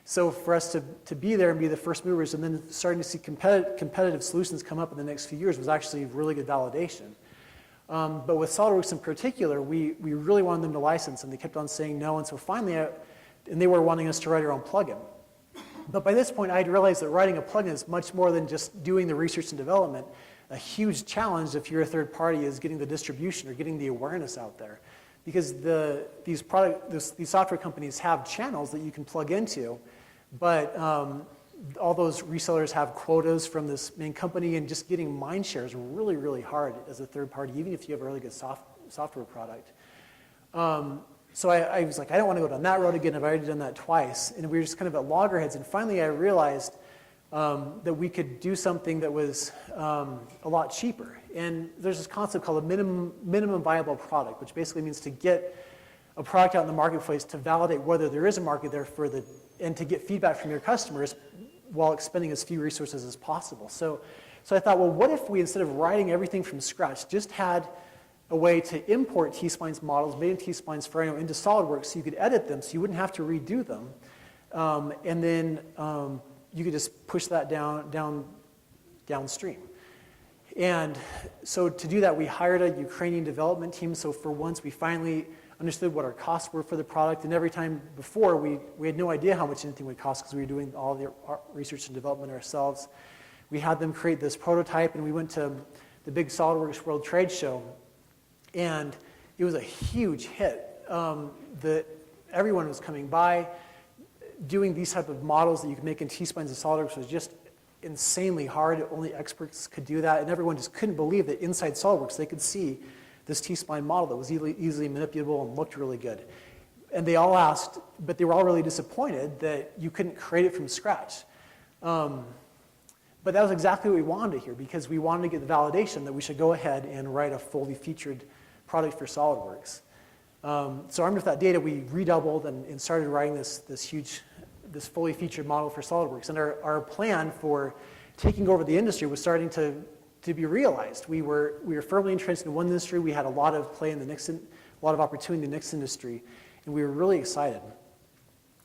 So for us to be there and be the first movers and then starting to see competitive solutions come up in the next few years was actually really good validation. But with SolidWorks in particular, we really wanted them to license, and they kept on saying no. And so finally, and they were wanting us to write our own plugin. But by this point, I'd realized that writing a plugin is much more than just doing the research and development. A huge challenge if you're a third party is getting the distribution or getting the awareness out there. Because these software companies have channels that you can plug into, but all those resellers have quotas from this main company, and just getting mind share is really, really hard as a third party, even if you have a really good software product. So I was like, I don't want to go down that road again. I've already done that twice. And we were just kind of at loggerheads. And finally, I realized that we could do something that was a lot cheaper. And there's this concept called a minimum viable product, which basically means to get a product out in the marketplace to validate whether there is a market there and to get feedback from your customers while expending as few resources as possible. So I thought, well, what if we, instead of writing everything from scratch, just had a way to import T-splines models made in T-splines for Rhino into SolidWorks so you could edit them so you wouldn't have to redo them. And then you could just push that downstream. And so to do that, we hired a Ukrainian development team. So for once, we finally understood what our costs were for the product. And every time before, we had no idea how much anything would cost because we were doing all the research and development ourselves. We had them create this prototype, and we went to the big SolidWorks World Trade Show. And it was a huge hit. Everyone was coming by. Doing these type of models that you can make in T-splines and SolidWorks was just insanely hard. Only experts could do that, and everyone just couldn't believe that inside SolidWorks they could see this T-spline model that was easily manipulable and looked really good. And they all asked, but they were all really disappointed that you couldn't create it from scratch. But that was exactly what we wanted to hear, because we wanted to get the validation that we should go ahead and write a fully featured product for SolidWorks. So armed with that data, we redoubled and started writing this fully featured model for SolidWorks. And our plan for taking over the industry was starting to be realized. We were firmly entrenched in one industry. We had a lot of play in the next, a lot of opportunity in the next industry, and we were really excited.